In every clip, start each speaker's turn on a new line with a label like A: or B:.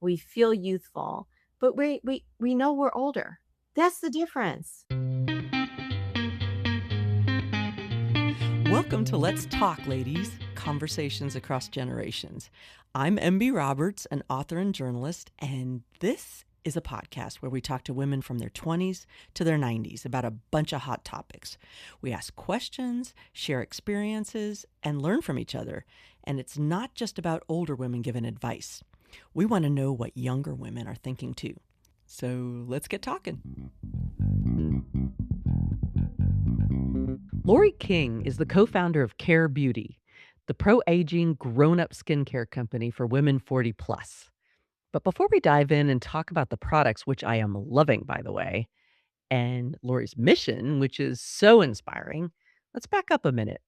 A: We feel youthful, but we know we're older. That's the difference.
B: Welcome to Let's Talk, ladies, conversations across generations. I'm MB Roberts, an author and journalist, and this is a podcast where we talk to women from their 20s to their 90s about a bunch of hot topics. We ask questions, share experiences, and learn from each other. And it's not just about older women giving advice. We want to know what younger women are thinking too. So let's get talking. Lorrie King is the co-founder of Caire Beauty, the pro-aging grown-up skincare company for women 40 plus. But before we dive in and talk about the products, which I am loving, by the way, and Lori's mission, which is so inspiring, let's back up a minute.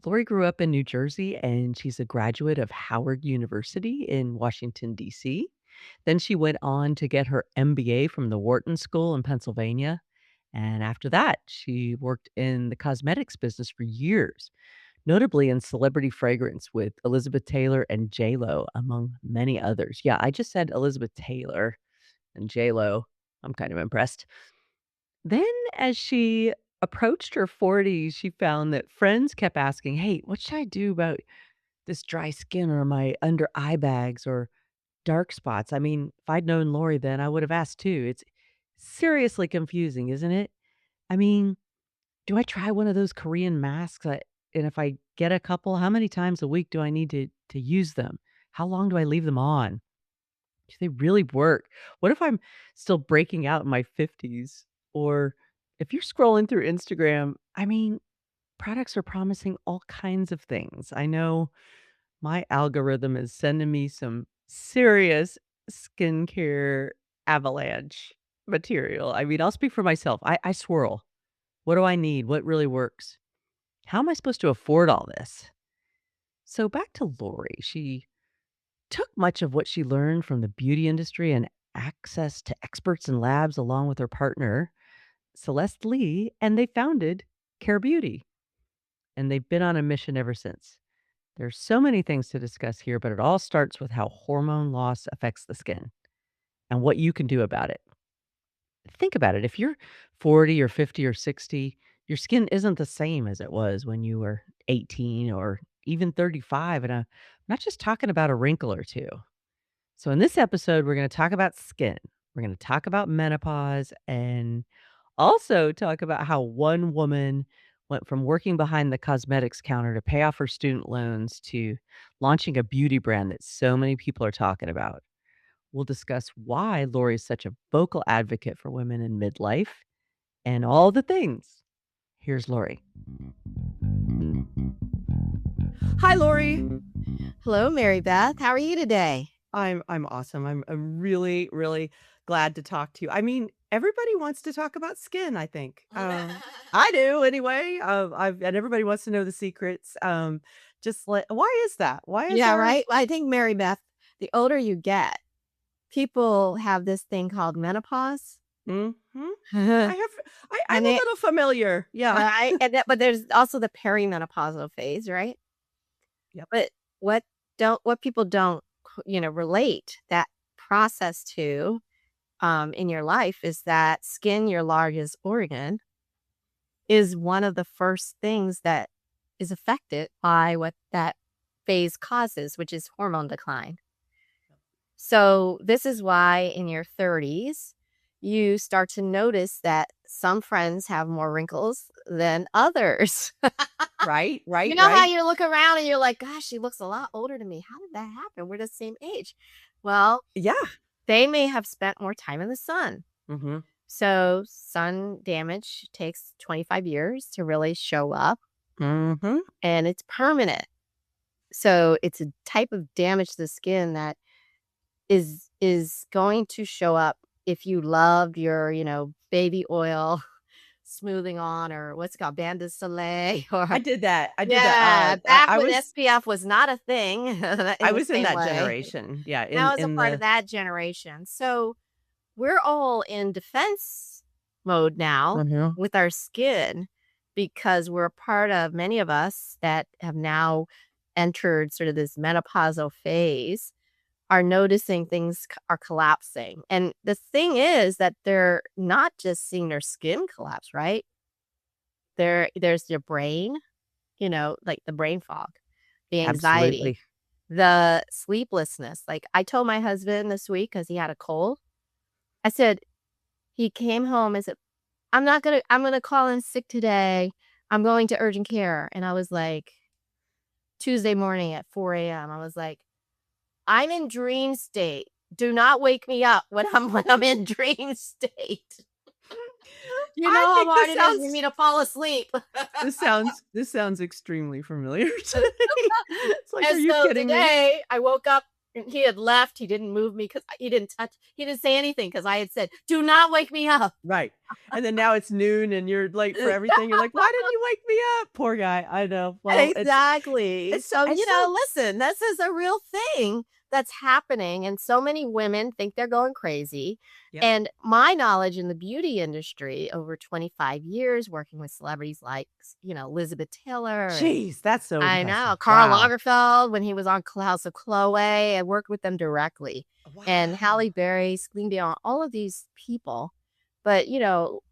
B: Lori grew up in New Jersey and she's a graduate of Howard University in Washington, D.C. Then she went on to get her MBA from the Wharton School in Pennsylvania. And after that, she worked in the cosmetics business for years, notably in celebrity fragrance with Elizabeth Taylor and J.Lo, among many others. Yeah, I just said Elizabeth Taylor and J.Lo. I'm kind of impressed. Then, as she approached her 40s, she found that friends kept asking, "Hey, what should I do about this dry skin or my under eye bags or dark spots?" I mean, if I'd known Lori then, I would have asked too. It's seriously confusing, isn't it? I mean, do I try one of those Korean masks? And if I get a couple, how many times a week do I need to use them? How long do I leave them on? Do they really work? What if I'm still breaking out in my 50s? Or if you're scrolling through Instagram, I mean, products are promising all kinds of things. I know my algorithm is sending me some serious skincare avalanche material. I mean, I'll speak for myself. I swirl. What do I need? What really works? How am I supposed to afford all this? So back to Lori. She took much of what she learned from the beauty industry and access to experts and labs along with her partner, Celeste Lee, and they founded Care Beauty. And they've been on a mission ever since. There's so many things to discuss here, but it all starts with how hormone loss affects the skin and what you can do about it. Think about it. If you're 40 or 50 or 60, your skin isn't the same as it was when you were 18 or even 35. And I'm not just talking about a wrinkle or two. So, in this episode, we're going to talk about skin. We're going to talk about menopause and also talk about how one woman went from working behind the cosmetics counter to pay off her student loans to launching a beauty brand that so many people are talking about. We'll discuss why Lori is such a vocal advocate for women in midlife and all the things. Here's Lori. Hi, Lori.
A: Hello, Mary Beth. How are you today?
B: I'm awesome. I'm really, really glad to talk to you. I mean, everybody wants to talk about skin, I think. I do anyway. And everybody wants to know the secrets. Just like, why is that? Why is
A: Yeah,
B: our
A: right. I think, Mary Beth, the older you get, people have this thing called menopause.
B: Mhm.
A: and
B: I'm a
A: it,
B: little familiar. Yeah.
A: right, but there's also the perimenopausal phase, right?
B: Yep.
A: But what people don't relate that process to in your life is that skin, your largest organ, is one of the first things that is affected by what that phase causes, which is hormone decline. So this is why in your 30s, you start to notice that some friends have more wrinkles than others.
B: Right.
A: You know how you look around and you're like, gosh, she looks a lot older than me. How did that happen? We're the same age. Well,
B: Yeah.
A: they may have spent more time in the sun.
B: Mm-hmm.
A: So sun damage takes 25 years to really show up,
B: Mm-hmm.
A: and it's permanent. So it's a type of damage to the skin that is going to show up if you loved your, baby oil smoothing on, or what's it called, Bain de Soleil, or
B: I did that.
A: yeah, back
B: I
A: when
B: was
A: SPF was not a thing in
B: I
A: the
B: was in
A: same
B: that
A: way.
B: generation. Yeah.
A: And I was a
B: In
A: part of
B: the
A: that generation. So we're all in defense mode now
B: Mhm.
A: with our skin because we're a part of, many of us that have now entered sort of this menopausal phase, are noticing things are collapsing. And the thing is that they're not just seeing their skin collapse, right? There's your brain, like the brain fog, the anxiety,
B: Absolutely.
A: the sleeplessness. Like I told my husband this week because he had a cold. I said, he came home and said, I'm gonna call in sick today. I'm going to urgent care. And I was like, Tuesday morning at 4 a.m. I was like, I'm in dream state. Do not wake me up when I'm in dream state. You know
B: I
A: how
B: think
A: hard it is for me to fall asleep.
B: this sounds extremely familiar to me. It's like, are
A: And
B: you
A: so
B: kidding me?
A: today I woke up and he had left. He didn't move me because he didn't say anything because I had said, do not wake me up.
B: Right. And then now it's noon and you're late for everything. You're like, "Why didn't you wake me up?" Poor guy. I know. Well,
A: Exactly.
B: it's
A: So,
B: it's so
A: listen, this is a real thing that's happening, and so many women think they're going crazy.
B: Yep.
A: And my knowledge in the beauty industry over 25 years working with celebrities like, Elizabeth Taylor and
B: Jeez, that's so
A: I know
B: impressive.
A: Karl
B: Wow.
A: Lagerfeld when he was on House of Chloe. I worked with them directly. And Halle
B: Wow.
A: Berry, Celine Dion, all of these people. But,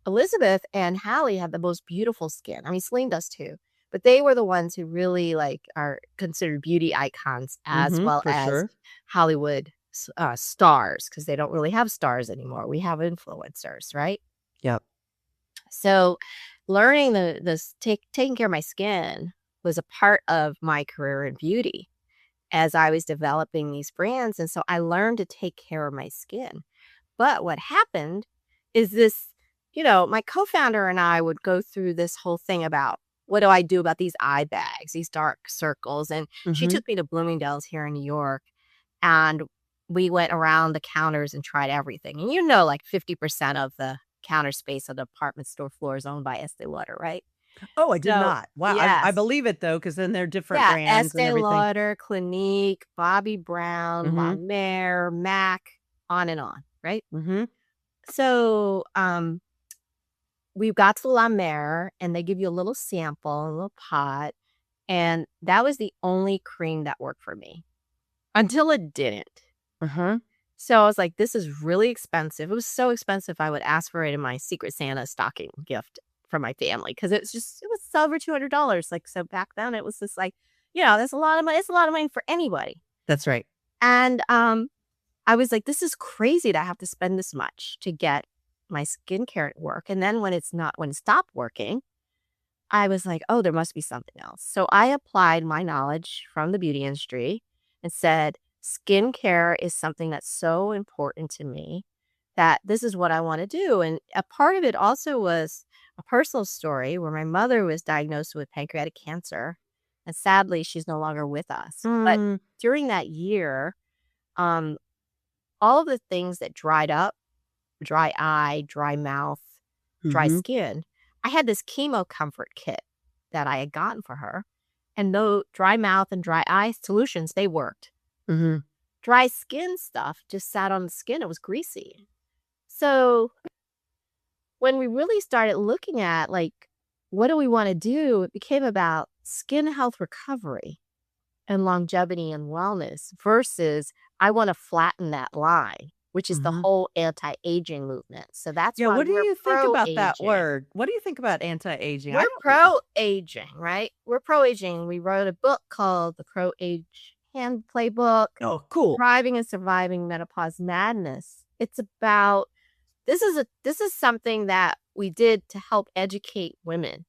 A: Elizabeth and Halle have the most beautiful skin. I mean, Celine does too. But they were the ones who really are considered beauty icons as
B: Mhm,
A: well
B: for
A: as
B: sure.
A: Hollywood stars because they don't really have stars anymore. We have influencers, right?
B: Yep.
A: So learning taking care of my skin was a part of my career in beauty as I was developing these brands. And so I learned to take care of my skin. But what happened is this, my co-founder and I would go through this whole thing about what do I do about these eye bags, these dark circles. And she
B: Mhm.
A: took me to Bloomingdale's here in New York and we went around the counters and tried everything. And like 50% of the counter space of the department store floor is owned by Estee Lauder, right?
B: Oh, I did
A: So,
B: not. Wow, I
A: yes.
B: believe it though, because then they're different
A: Yeah,
B: brands and
A: Estee
B: everything.
A: Lauder, Clinique, Bobbi Brown, La
B: Mhm.
A: Mer, MAC, on and on, right?
B: Mhm.
A: So, we got to La Mer, and they give you a little sample, a little pot, and that was the only cream that worked for me until it didn't.
B: Uh-huh.
A: So I was like, "This is really expensive." It was so expensive, I would ask for it in my Secret Santa stocking gift from my family because it was over $200. Like, so back then, it was just like, that's a lot of money. It's a lot of money for anybody.
B: That's right.
A: And I was like, "This is crazy to have to spend this much to get my skincare to work." And then when it stopped working, I was like, "Oh, there must be something else." So I applied my knowledge from the beauty industry and said, "Skincare is something that's so important to me that this is what I want to do." And a part of it also was a personal story where my mother was diagnosed with pancreatic cancer. And sadly, she's no longer with us. But
B: Mm.
A: during that year, um, all of the things that dried up, dry eye, dry mouth, dry
B: Mhm.
A: skin, I had this chemo comfort kit that I had gotten for her. And though dry mouth and dry eye solutions, they worked.
B: Mhm.
A: Dry skin stuff just sat on the skin. It was greasy. So when we really started looking at what do we want to do, it became about skin health recovery and longevity and wellness versus I want to flatten that line, which is the
B: Mhm.
A: whole anti-aging movement. So that's
B: Yeah,
A: why
B: what do
A: we're
B: you think about that
A: pro-aging.
B: word? What do you think about anti-aging? I
A: We're
B: don't
A: pro-aging, right? We're pro-aging. We wrote a book called The Pro-Age Hand Playbook,
B: Oh, cool.
A: Thriving and Surviving Menopause Madness. It's about this is something that we did to help educate women,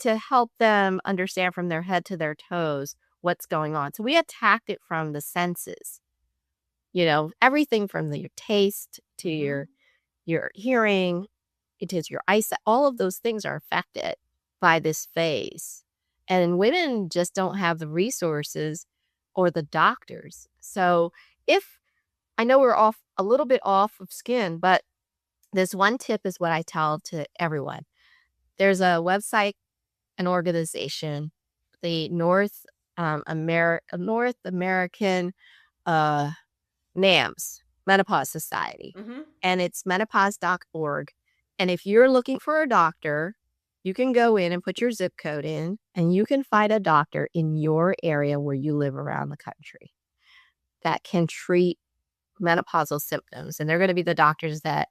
A: to help them understand from their head to their toes what's going on. So we attacked it from the senses, everything from your taste to
B: Mhm.
A: your hearing, it is your eyesight. All of those things are affected by this phase. And women just don't have the resources or the doctors. So if I know we're off a little bit off of skin, but this one tip is what I tell to everyone. There's a website, an organization, the North American uh, NAMS, Menopause Society,
B: Mhm.
A: and it's menopause.org. And if you're looking for a doctor, you can go in and put your zip code in, and you can find a doctor in your area where you live around the country. that can treat menopausal symptoms. And they're going to be the doctors that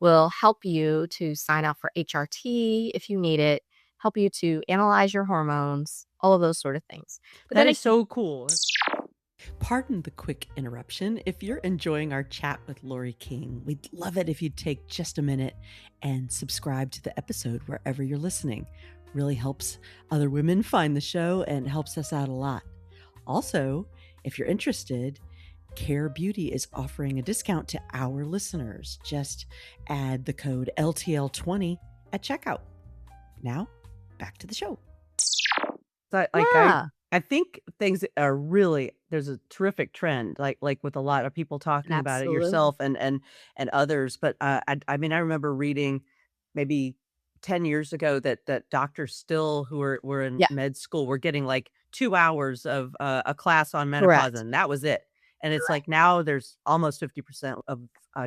A: will help you to sign out for HRT if you need it, help you to analyze your hormones, all of those sort of things. But
B: That
A: then
B: is so cool. Pardon the quick interruption. If you're enjoying our chat with Lorrie King, we'd love it if you'd take just a minute and subscribe to the episode wherever you're listening. Really helps other women find the show and helps us out a lot. Also, if you're interested, Caire Beauty is offering a discount to our listeners. Just add the code LTL20 at checkout. Now, back to the show.
A: yeah,
B: I think things are really there's a terrific trend, like with a lot of people talking about it,
A: absolutely.
B: yourself and others. But I mean, I remember reading maybe 10 years ago that doctors still who were in
A: Yeah,
B: med school were getting like 2 hours of a class on menopause,
A: correct.
B: and that was it. And it's like
A: Correct.
B: now there's almost 50% of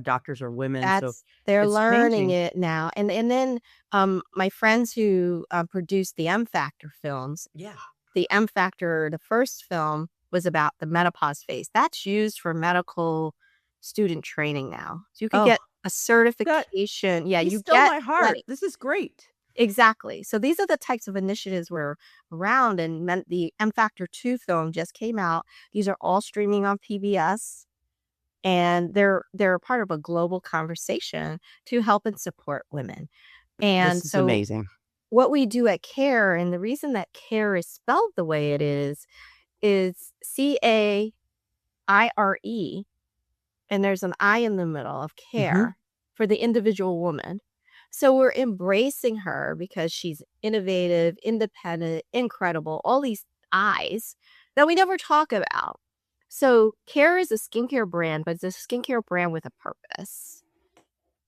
B: doctors are women, so
A: They're
B: it's
A: learning
B: changing.
A: it now. And then my friends who produced the M Factor films,
B: Yeah.
A: the M Factor, the first film was about the menopause phase. That's used for medical student training now. So you could
B: Oh,
A: get a
B: that
A: certification. Yeah,
B: you
A: you
B: stole
A: get
B: my heart.
A: credit.
B: This is great.
A: Exactly. So these are the types of initiatives we're around, and the M Factor 2 film just came out. These are all streaming on PBS, and they're a part of a global conversation to help and support women. And
B: This is
A: so
B: amazing.
A: what we do at Caire, and the reason that Caire is spelled the way it is CAIRE, and there's an I in the middle of
B: Mhm.
A: care for the individual woman. So we're embracing her because she's innovative, independent, incredible, all these I's that we never talk about. So Caire is a skincare brand, but it's a skincare brand with a purpose,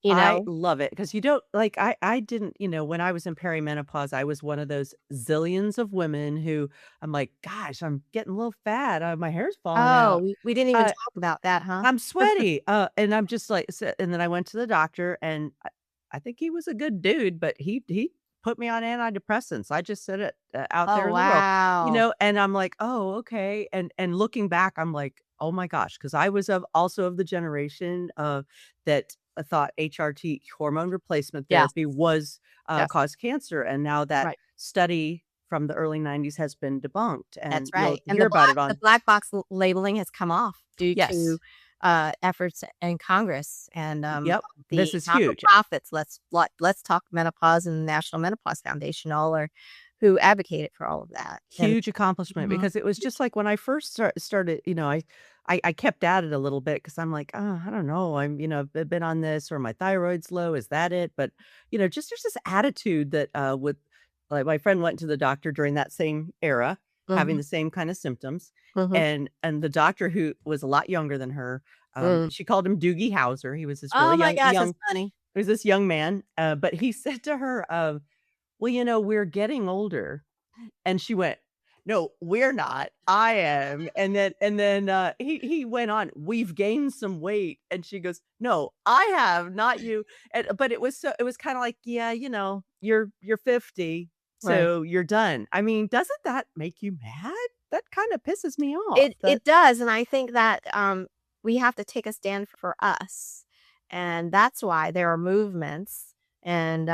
A: you
B: I
A: know?
B: love it because you don't like I didn't, when I was in perimenopause, I was one of those zillions of women who I'm like, "Gosh, I'm getting a little fat, my hair's falling
A: Oh,
B: out."
A: we didn't even
B: Uh,
A: talk about that, huh?
B: I'm sweaty, and I'm just like and then I went to the doctor, and I think he was a good dude, but he put me on antidepressants. I just said it, out there
A: Oh,
B: in the world,
A: wow.
B: and I'm like, "Oh, okay," and looking back, I'm like, "Oh my gosh," because I was also of the generation, that thought HRT, hormone replacement
A: Yes,
B: therapy, was,
A: yes,
B: caused cancer, and now that
A: right.
B: study from the early '90s has been debunked,
A: That's
B: and you'll
A: right, and
B: hear about it
A: the
B: on.
A: black box labeling has come off due to,
B: Yes.
A: efforts in Congress and,
B: Yep.
A: the
B: This is huge.
A: not-for-profits. Let's Talk Menopause and the National Menopause Foundation all are who advocated for all of that, and
B: Huge accomplishment
A: mhm,
B: because it was just like when I first started, I kept at it a little bit because I'm like, "Oh, I don't know. I've been on this or my thyroid's low. Is that it?" But, just there's this attitude that, with like, my friend went to the doctor during that same era, having
A: mhm,
B: the same kind of symptoms,
A: mhm,
B: and the doctor who was a lot younger than her,
A: mm.
B: she called him Doogie Howser. He was this
A: Oh
B: really
A: my gosh, that's
B: young
A: funny.
B: he was this young man, but he said to her, "Well, we're getting older." And she went, "No, we're not. I am." And then, he went on, "We've gained some weight." And she goes, "No, I have, not you." But it was kinda like, "Yeah, you're 50,
A: Right.
B: so you're done." I mean, doesn't that make you mad? That kinda pisses me off.
A: It does, and I think that, we have to take a stand for us, and that's why there are movements and,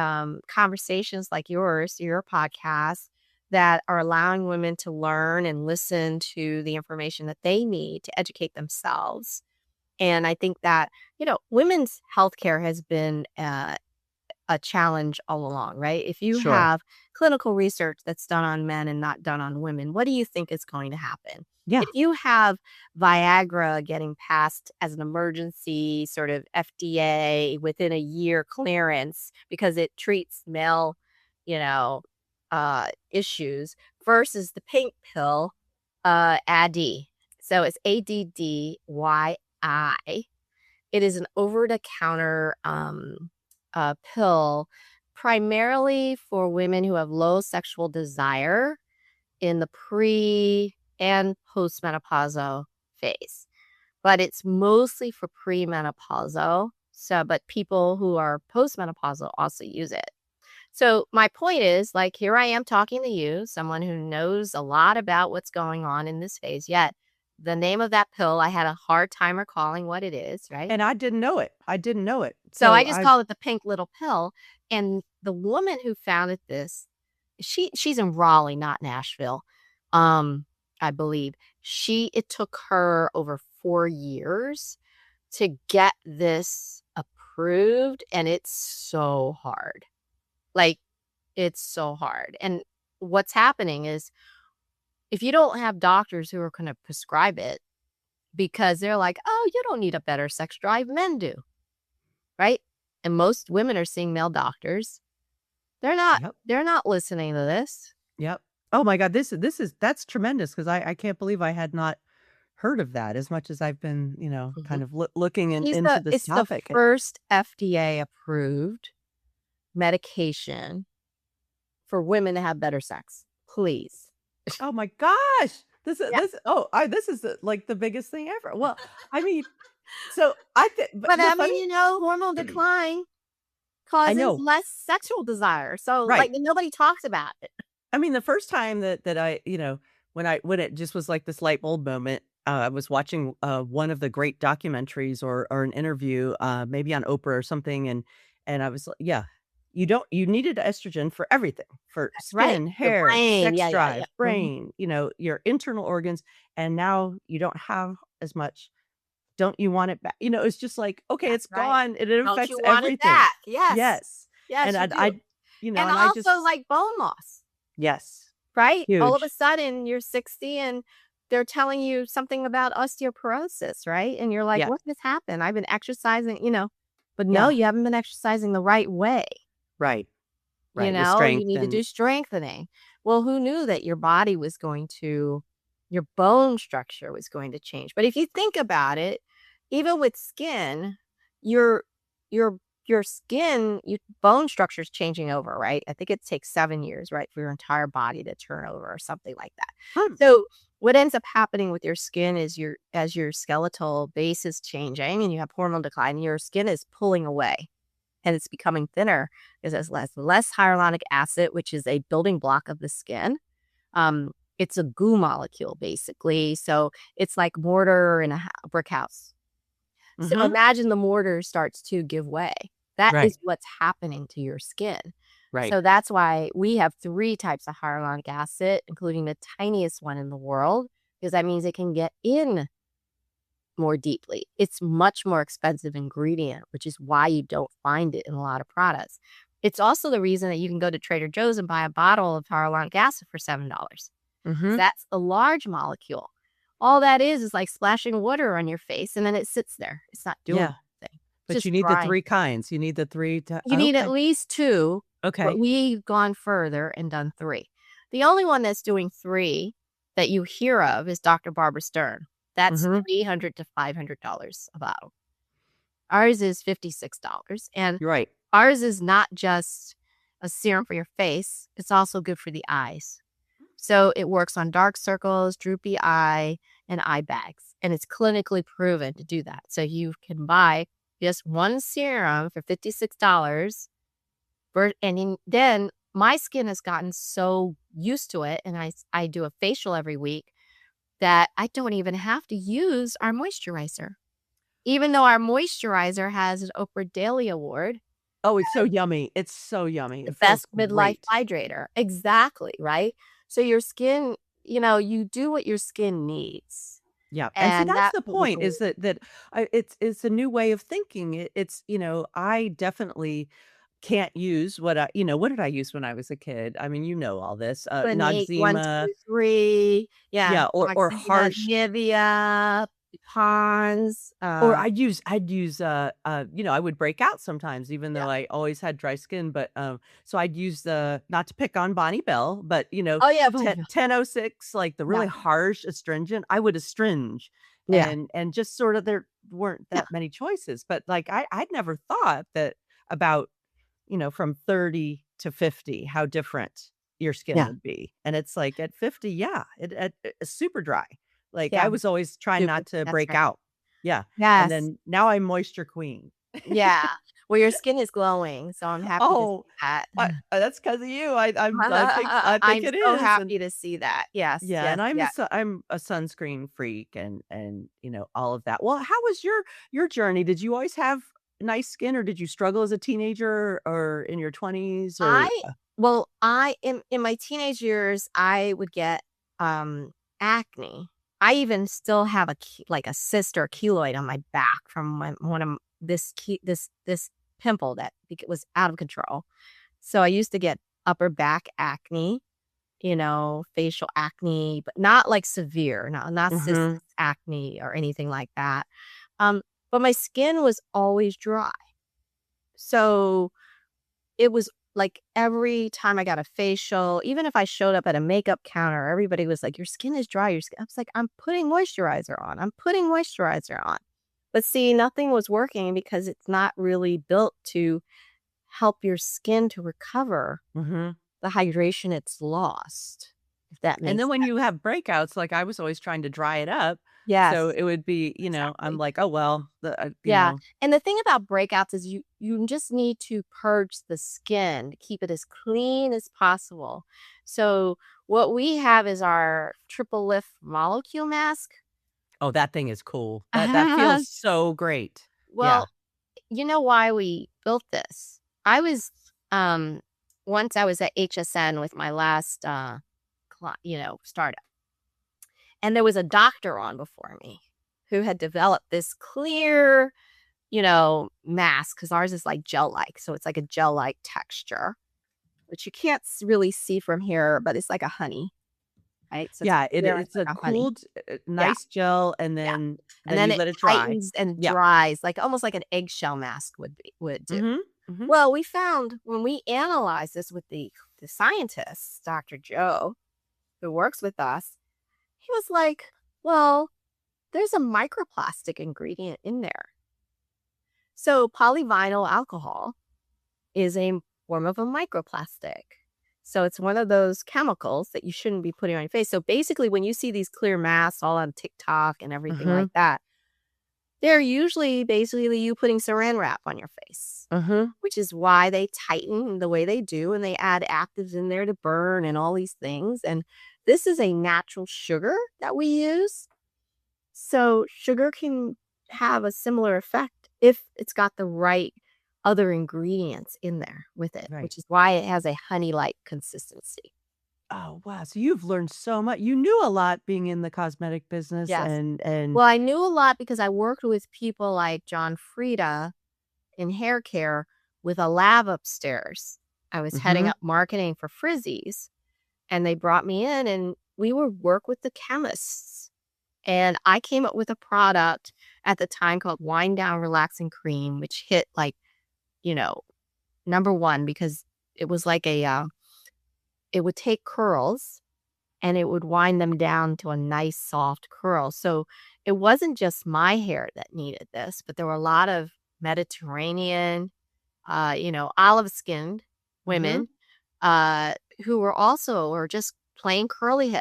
A: conversations like yours, your podcast, that are allowing women to learn and listen to the information that they need to educate themselves, and I think that, women's healthcare has been, a challenge all along, right? If you
B: Sure.
A: have clinical research that's done on men and not done on women, what do you think is going to happen?
B: Yeah.
A: If you have Viagra getting passed as an emergency sort of FDA within a year clearance because it treats male, issues versus the pink pill, ADDY. So it's ADDYI. It is an over-the-counter, pill primarily for women who have low sexual desire in the pre and postmenopausal phase, but it's mostly for premenopausal, but people who are postmenopausal also use it. So my point is, like, here I am talking to you, someone who knows a lot about what's going on in this phase, yet the name of that pill, I had a hard time recalling what it is, right?
B: And I didn't know it. I didn't know it.
A: So I
B: So
A: just
B: I
A: call it the pink little pill. And the woman who founded this, she's in Raleigh, not Nashville. Um, I believe. It took her over 4 years to get this approved, and it's so hard. Like, it's so hard. And what's happening is if you don't have doctors who are going to prescribe it because they're like, "Oh, you don't need a better sex drive, men do." Right? And most women are seeing male doctors. They're not
B: Yep.
A: they're not listening to this.
B: Yep. Oh my god, this is that's tremendous because I can't believe I had not heard of that as much as I've been,
A: Mhm.
B: kind of looking into this
A: It's the
B: topic.
A: first FDA approved medication for women to have better sex. Please.
B: Oh my gosh.
A: Yeah.
B: This is like the biggest thing ever. Well, I mean, so I think but
A: But
B: the
A: I mean,
B: funny
A: hormone decline
B: I
A: causes
B: know.
A: less sexual desire. So,
B: Right.
A: like, nobody talks about it.
B: I mean, the first time that I, when it just was like this light bulb moment, I was watching one of the great documentaries or an interview, maybe on Oprah or something, and I was like, yeah, you needed estrogen for everything, for
A: That's right.
B: skin,
A: Your
B: hair,
A: brain.
B: sex
A: Yeah, yeah, yeah.
B: drive,
A: Mhm.
B: brain, your internal organs, and now you don't have as much. Don't you want it back? It's just like, okay,
A: That's
B: it's
A: right.
B: gone and it
A: Don't
B: affects
A: you want it
B: everything.
A: back? Yes.
B: Yes, and
A: Yes, you do. And
B: and I
A: also,
B: just
A: like, bone loss.
B: yes,
A: Right? All of a
B: huge.
A: sudden, you're 60 and they're telling you something about osteoporosis, right? And you're like,
B: Yeah,
A: "What has happened? I've been exercising," but no,
B: yeah.
A: you haven't been exercising the right way.
B: Right, right, with
A: You
B: strength
A: need to
B: and
A: do strengthening. Well, who knew that your bone structure was going to change? But if you think about it, even with skin, your your your skin, bone structure is changing over, right? I think it takes 7 years, right, for your entire body to turn over or something like that.
B: hmm,
A: So what ends up happening with your skin is as your skeletal base is changing and you have hormone decline, your skin is pulling away and it's becoming thinner because it has less hyaluronic acid, which is a building block of the skin. It's a goo molecule, basically. So it's like mortar in a brick house. So
B: mhm,
A: imagine the mortar starts to give way. That
B: right,
A: is what's happening to your skin.
B: right.
A: So that's why we have 3 types of hyaluronic acid, including the tiniest one in the world, because that means it can get in more deeply. It's much more expensive ingredient, which is why you don't find it in a lot of products. It's also the reason that you can go to Trader Joe's and buy a bottle of hyaluronic acid for $7. 'Cause
B: Mhm,
A: that's a large molecule. All that is like splashing water on your face, and then it sits there. It's not doing
B: yeah,
A: anything. It's
B: but you
A: just
B: need the
A: drying.
B: 3 kinds, you need the 3 to
A: You need at
B: okay,
A: least 2, but
B: okay,
A: we've gone further and done 3. The only one that's doing 3 that you hear of is Dr. Barbara Stern. That's
B: mhm,
A: $300 to $500 a bottle. Ours is $56, and
B: you're right,
A: ours is not just a serum for your face, it's also good for the eyes. So it works on dark circles, droopy eye, and eye bags, and it's clinically proven to do that. So you can buy just one serum for $56 then my skin has gotten so used to it, and I do a facial every week that I don't even have to use our moisturizer. Even though our moisturizer has an Oprah Daily Award,
B: oh, it's so yummy,
A: the
B: it feels
A: best midlife
B: great.
A: hydrator. Exactly, right? So your skin, you do what your skin needs.
B: Yeah, and see,
A: And
B: that's
A: that's
B: the
A: what we
B: point
A: believe.
B: is that it's a new way of thinking. It's, I definitely can't use what did I use when I was a kid? I mean, all this,
A: Clinique,
B: Noxzema,
A: 1, 2, 3. Yeah.
B: yeah, or
A: Noxzema,
B: harsh.
A: Nivea, Pond's,
B: Or I'd use, I would break out sometimes even
A: yeah.
B: though I always had dry skin, but, so I'd use the not to pick on Bonnie Bell, but,
A: Oh, yeah,
B: 1006, like the
A: yeah,
B: really harsh astringent, I would astringe,
A: yeah,
B: and just sort of there weren't
A: yeah,
B: that many choices, but, like, I'd never thought that about, from 30 to 50, how different your skin
A: yeah,
B: would be, and it's like at 50, yeah, it's super dry. Like, I
A: yeah,
B: was always trying
A: stupid.
B: not to
A: That's
B: break
A: right.
B: out. Yeah. And
A: Yes.
B: then now I'm moisture queen.
A: Yeah. Well, your skin is glowing, so I'm happy to
B: Oh,
A: see that.
B: that's 'cause of you. I think
A: I'm
B: it
A: so
B: is, and
A: happy to see that. Yes,
B: yeah,
A: yes,
B: and
A: yes.
B: I'm a sunscreen freak and, all of that. Well, how was your journey? Did you always have nice skin, or did you struggle as a teenager or in your 20s or
A: I well, I in my teenage years, I would get, acne. I even still have like a cyst or a keloid on my back from when one of this pimple that was out of control. So I used to get upper back acne, facial acne, but not like severe, not cyst
B: Mhm.
A: acne or anything like that. Um, but my skin was always dry. So it was like every time I got a facial, even if I showed up at a makeup counter, everybody was like, "Your skin is dry, your skin." I was like, "I'm putting moisturizer on. I'm putting moisturizer on." But see, nothing was working because it's not really built to help your skin to recover
B: Mhm.
A: the hydration it's lost, if that
B: And
A: makes
B: then when
A: sense.
B: you have breakouts, like I was always trying to dry it up, so
A: Yes,
B: it would be, I'm
A: exactly.
B: like, "Oh, well,
A: Yeah, and the thing about breakouts is you just need to purge the skin to keep it as clean as possible. So, what we have is our triple lift molecule mask.
B: oh, that thing is cool. That feels so great." Yeah.
A: Well, you know why we built this? I was, um once I was at HSN with my last, startup, and there was a doctor on before me who had developed this clear mask, because ours is like gel-like, so it's like a gel-like texture, which you can't really see from here, but it's like a honey, right? So it's
B: Yeah,
A: clear, it's
B: it's a
A: like a honey.
B: cooled,
A: Yeah,
B: nice gel, and
A: yeah, and
B: then
A: then
B: you
A: it
B: let it dry.
A: tightens and
B: Yeah.
A: dries, like almost like an eggshell mask would do.
B: Mhm. Mhm.
A: Well, we found when we analyzed this with the scientist, Dr. Joe, who works with us, he was like, "Well, there's a microplastic ingredient in there." So polyvinyl alcohol is a form of a microplastic. So it's one of those chemicals that you shouldn't be putting on your face. So basically, when you see these clear masks all on TikTok and everything like
B: Mhm.
A: that, they're usually basically you putting saran wrap on your face,
B: Mhm.
A: which is why they tighten the way they do and they add actives in there to burn and all these things. And this is a natural sugar that we use. So sugar can have a similar effect if it's got the right other ingredients in there with it,
B: Right.
A: which is why it has a honey-like consistency.
B: Oh, wow, so you've learned so much. You knew a lot being in the cosmetic business
A: Yes.
B: and
A: Well, I knew a lot because I worked with people like John Frieda in hair care with a lab upstairs. I was heading
B: Mhm.
A: up marketing for Frizzies, and they brought me in, and we would work with the chemists. And I came up with a product at the time called Wind Down Relaxing Cream, which hit like, you know, number 1 because it was like it would take curls and it would wind them down to a nice soft curl. So it wasn't just my hair that needed this, but there were a lot of Mediterranean, olive-skinned
B: Mhm.
A: women, uh, who were also or just plain curly,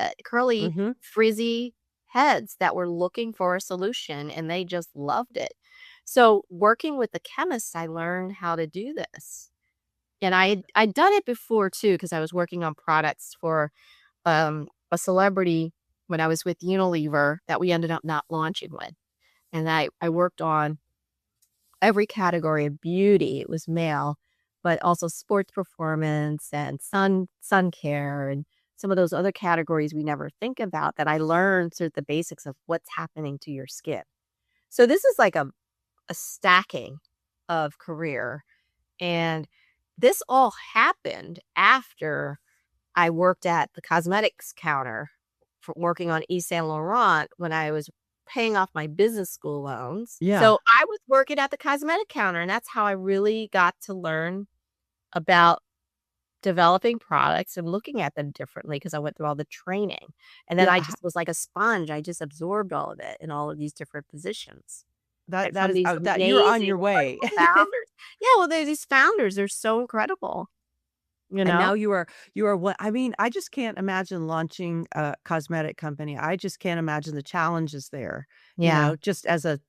B: Mhm.
A: frizzy heads that were looking for a solution, and they just loved it. So, working with the chemists, I learned how to do this. And I'd done it before too, because I was working on products for, a celebrity when I was with Unilever that we ended up not launching with. And I worked on every category of beauty. It was male, but also sports performance and sun care and some of those other categories we never think about that I learned sort of the basics of what's happening to your skin. So this is like a stacking of career. And this all happened after I worked at the cosmetics counter for working on Yves Saint Laurent when I was paying off my business school loans.
B: Yeah.
A: So I was working at the cosmetic counter, and that's how I really got to learn about developing products and looking at them differently because I went through all the training. And then
B: Yeah,
A: I just was like a sponge. I just absorbed all of it in all of these different positions.
B: that
A: And
B: that
A: from
B: is
A: these
B: that you're on
A: amazing,
B: your way.
A: incredible founders. Yeah, well, there's these founders, they're so incredible, you
B: And
A: know?
B: now you are what I mean, I just can't imagine launching a cosmetic company. I just can't imagine the challenges there,
A: Yeah.
B: just as a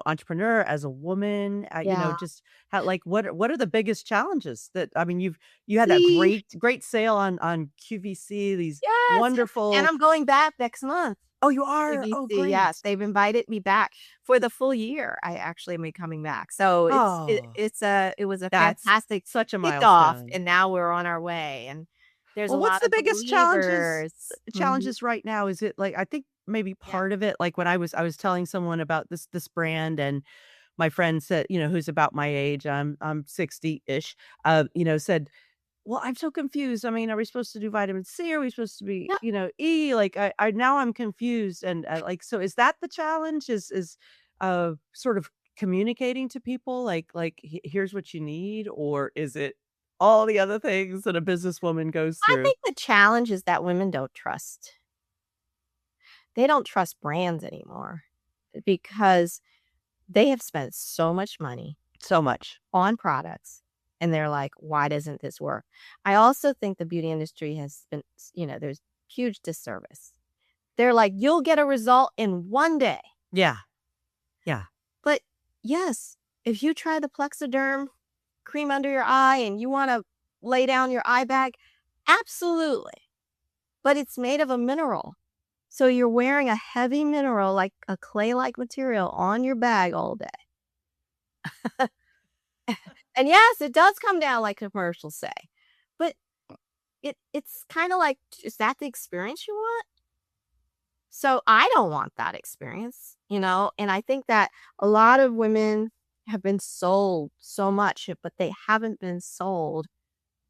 B: entrepreneur, as a woman,
A: Yeah.
B: just how, like, what are the biggest challenges that, I mean, you had that
A: See,
B: great sale on QVC, these
A: yes, and
B: wonderful.
A: I'm going back next month.
B: Oh, you are? Oh,
A: QVC, yes,
B: great.
A: they've invited me back for the full year. I actually am be coming back. So
B: Oh,
A: it was a
B: that's
A: fantastic
B: such a
A: kickoff,
B: milestone.
A: and now we're on our way, and there's a
B: Well, what's
A: lot
B: the
A: of
B: biggest challenges
A: believers. Mhm.
B: challenges right now? Is it, like, I think maybe
A: Yeah.
B: part of it, like, when I was telling someone about this brand, and my friend said, who's about my age, I'm 60-ish, said, "Well, I'm so confused. I mean, are we supposed to do vitamin C? Are we supposed to be,
A: Yeah,
B: E? Like, I now I'm confused." And, like, so is that the challenge? Sort of communicating to people, like, "Here's what you need," or is it all the other things that a businesswoman goes
A: I
B: through?
A: think the challenge is that women don't trust. They don't trust brands anymore because they have spent so much money
B: So much.
A: on products, and they're like, "Why doesn't this work?" I also think the beauty industry has been, there's huge disservice. They're like, "You'll get a result in 1 day."
B: Yeah, yeah.
A: But yes, if you try the Plexaderm cream under your eye and you wanna lay down your eye bag, absolutely, but it's made of a mineral. So you're wearing a heavy mineral, like a clay-like material on your bag all day. And yes, it does come down like commercials say, but it's kinda like, is that the experience you want? So I don't want that experience, and I think that a lot of women have been sold so much, but they haven't been sold,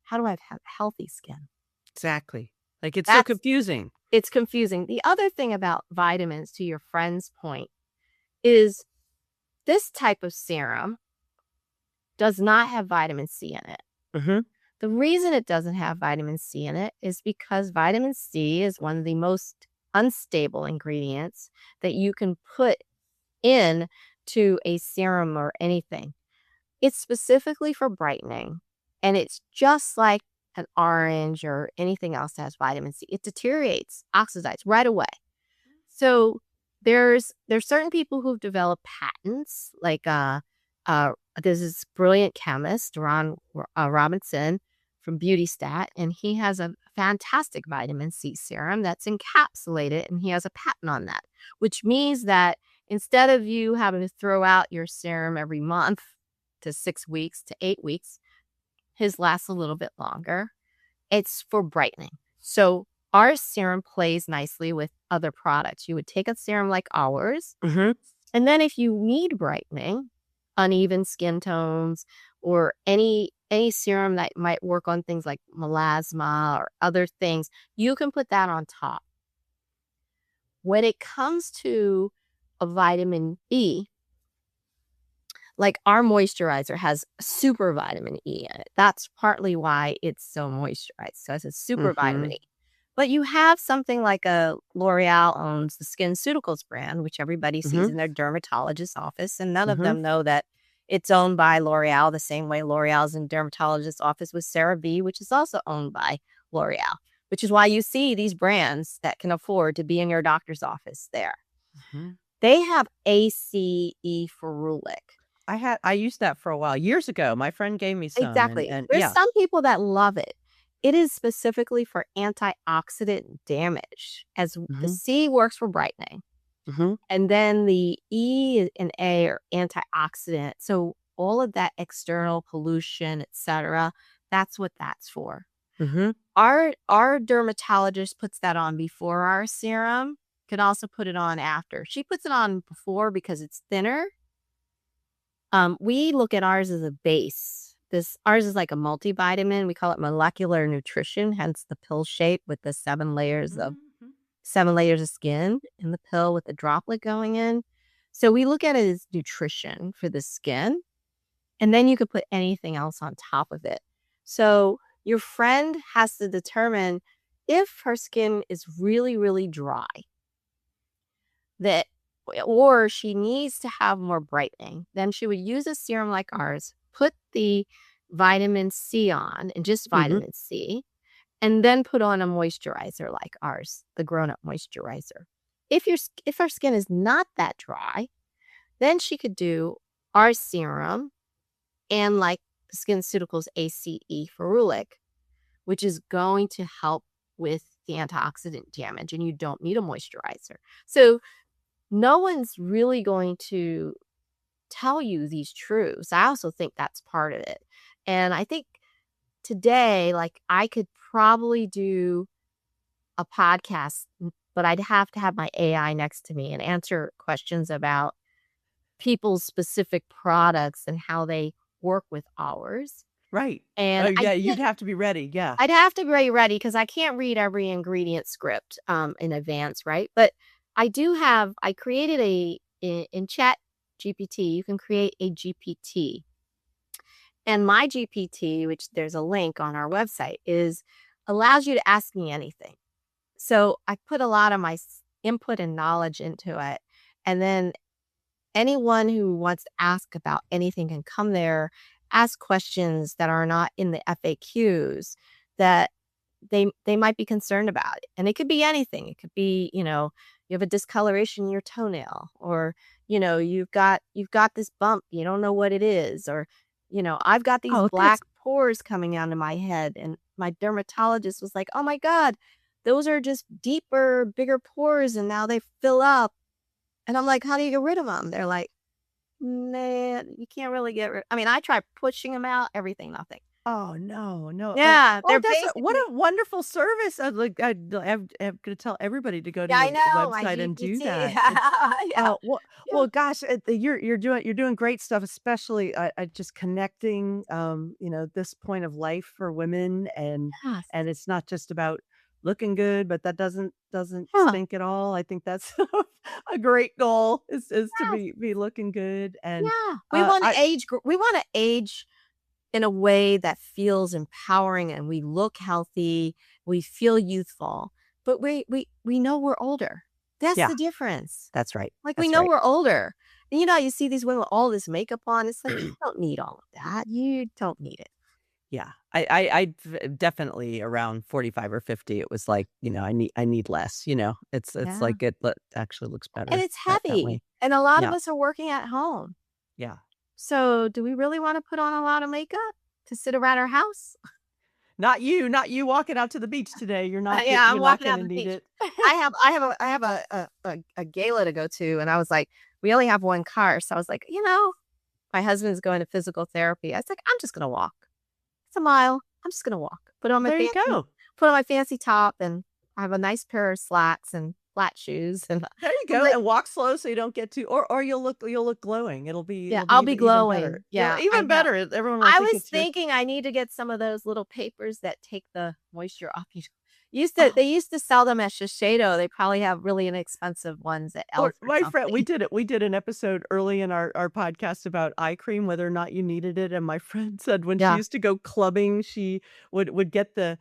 A: "How do I have healthy skin?"
B: Exactly. Like, it's so
A: That's
B: confusing.
A: it's confusing. The other thing about vitamins, to your friend's point, is this type of serum does not have vitamin C in it.
B: Mhm.
A: The reason it doesn't have vitamin C in it is because vitamin C is one of the most unstable ingredients that you can put in to a serum or anything. It's specifically for brightening, and it's just like an orange or anything else that has vitamin C. It deteriorates, oxidizes right away. So there's certain people who've developed patents, like uh, there's this brilliant chemist, Robinson from Beauty Stat, and he has a fantastic vitamin C serum that's encapsulated, and he has a patent on that, which means that instead of you having to throw out your serum every month to 6 weeks to 8 weeks, his lasts a little bit longer. It's for brightening. So our serum plays nicely with other products. You would take a serum like ours,
B: Mhm.
A: and then if you need brightening, uneven skin tones, or any serum that might work on things like melasma or other things, you can put that on top. When it comes to a vitamin E, like our moisturizer has super vitamin E in it. That's partly why it's so moisturized. So it's a super vitamin
B: Mhm.
A: E. But you have something like a L'Oreal owns the SkinCeuticals brand, which everybody sees
B: Mhm.
A: in their dermatologist's office, and none of
B: Mhm.
A: them know that it's owned by L'Oreal the same way L'Oreal's in dermatologist's office with CeraVe, which is also owned by L'Oreal, which is why you see these brands that can afford to be in your doctor's office there.
B: Mhm.
A: They have ACE ferulic.
B: I used that for a while, years ago. My friend gave me some,
A: Exactly.
B: and
A: There's
B: yeah.
A: some people that love it. It is specifically for antioxidant damage, as the
B: Mhm.
A: C works for brightening,
B: Mhm.
A: and then the E and A are antioxidant. So all of that external pollution, etc., that's what that's for.
B: Mhm.
A: Our dermatologist puts that on before our serum. Could also put it on after. She puts it on before because it's thinner. We look at ours as a base. Ours is like a multivitamin. We call it molecular nutrition, hence the pill shape with the
B: Mhm.
A: 7 layers of skin in the pill with the droplet going in. So we look at it as nutrition for the skin, and then you could put anything else on top of it. So your friend has to determine if her skin is really, really dry, that or she needs to have more brightening, then she would use a serum like ours, put the vitamin C on, and just
B: Mhm.
A: vitamin C, and then put on a moisturizer like ours, the grown-up moisturizer. If our skin is not that dry, Then she could do our serum and like the SkinCeuticals ACE Ferulic, which is going to help with the antioxidant damage, and you don't need a moisturizer. So no one's really going to tell you these truths. I also think that's part of it. And I think today, like, I could probably do a podcast, but I'd have to have my AI next to me and answer questions about people's specific products and how they work with ours.
B: Right. Oh,
A: And I
B: yeah, you'd
A: can't
B: have to be ready, yeah.
A: I'd have to be ready because I can't read every ingredient script, in advance, right? But I created in Chat GPT, you can create a GPT. And my GPT, which there's a link on our website, allows you to ask me anything. So I put a lot of my input and knowledge into it. And then anyone who wants to ask about anything can come there, ask questions that are not in the FAQs that they might be concerned about. And it could be anything. It could be, you have a discoloration in your toenail, or, you've got this bump, you don't know what it is, or, I've got these
B: Oh,
A: black pores coming out of my head. And my dermatologist was like, "Oh my God, those are just deeper, bigger pores, and now they fill up." And I'm like, "How do you get rid of them?" They're like, "Man, you can't really get rid." I mean, I tried pushing them out, everything, nothing.
B: oh, no, no.
A: Yeah,
B: Oh,
A: they're
B: what
A: basically.
B: a wonderful service. I'm gonna tell everybody to go to
A: Yeah, I
B: your
A: know, my
B: website and do
A: GPT.
B: that. And
A: Yeah, yeah.
B: well, gosh, you're doing great stuff, especially, just connecting, this point of life for women,
A: Yes.
B: and it's not just about looking good, but that doesn't
A: Yeah,
B: stink at all. I think that's a great goal is to
A: yes,
B: be looking good, and,
A: yeah. We wanna age in a way that feels empowering, and we look healthy, we feel youthful, but we know we're older. That's
B: yeah,
A: the difference.
B: that's right,
A: Like, we
B: that's
A: know
B: right.
A: we're older. And, you see these women with all this makeup on, it's like, you don't need all of that. You don't need it.
B: Yeah, I definitely around 45 or 50, it was like, I need less, it's
A: Yeah.
B: like it actually looks
A: And
B: better
A: it's
B: that way.
A: heavy, and a lot of
B: Yeah,
A: us are working at home.
B: yeah.
A: So, do we really wanna put on a lot of makeup to sit around our house?
B: Not you walking out to the beach today,
A: Yeah, I'm
B: you're not
A: walking down
B: gonna
A: the
B: need
A: beach.
B: it.
A: I have a gala to go to, and I was like, we only have 1 car, so I was like, my husband's going to physical therapy. I was like, "I'm just gonna walk. It's a mile. I'm just gonna walk.
B: There you go.
A: Put on my fancy top, and I have a nice pair of slacks and flat shoes." And
B: There you
A: I'm
B: go,
A: like,
B: and walk slow so you don't get too or you'll look glowing.
A: "Yeah,
B: It'll be
A: I'll be
B: even better.
A: glowing." Yeah, I
B: Even
A: know.
B: better, everyone will
A: I
B: think
A: was
B: it's your
A: thinking I need to get some of those little papers that take the moisture off you.
B: oh.
A: They used to sell them at Shiseido. They probably have really inexpensive ones at
B: Or
A: Elf or
B: my friend
A: something.
B: we did an episode early in our podcast about eye cream, whether or not you needed it, and my friend said when she
A: Yeah.
B: used to go clubbing, she would get the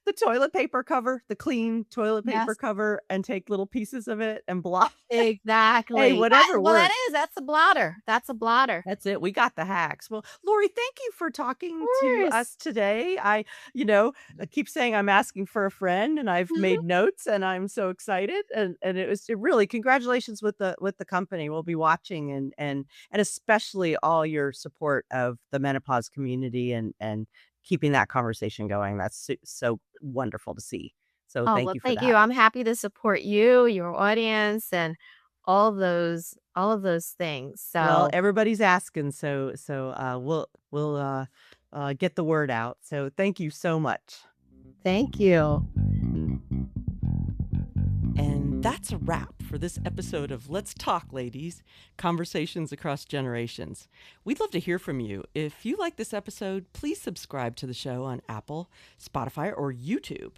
B: the toilet paper cover, the clean toilet paper
A: Yes.
B: cover, and take little pieces of it and blot. Hey,
A: Exactly.
B: whatever works.
A: That's a blotter. That's a blotter.
B: That's it. We got the hacks. Well, Lori, thank you for
A: Of
B: talking to
A: course.
B: us today. I keep saying I'm asking for a friend, and I've made notes, and I'm so excited. And it really congratulations with the company. We'll be watching, and especially all your support of the menopause community, and keeping that conversation going. That's so wonderful to see. So
A: Oh,
B: thank
A: well,
B: you for
A: thank you.
B: that.
A: I'm happy to support you, your audience, and all of those things.
B: Well,
A: So,
B: everybody's asking, so we'll get the word out. So thank you so much.
A: thank you.
B: And that's a wrap for this episode of Let's Talk, Ladies, Conversations Across Generations. We'd love to hear from you. If you like this episode, please subscribe to the show on Apple, Spotify, or YouTube.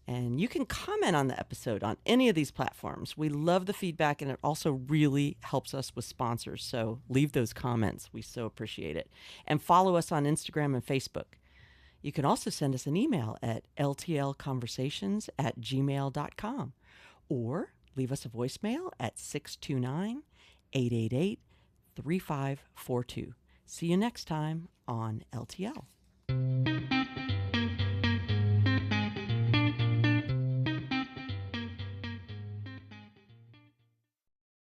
B: And you can comment on the episode on any of these platforms. We love the feedback, and it also really helps us with sponsors. So leave those comments. We so appreciate it. And follow us on Instagram and Facebook. You can also send us an email at ltlconversations@gmail.com or leave us a voicemail at 629-888-3542. See you next time on LTL.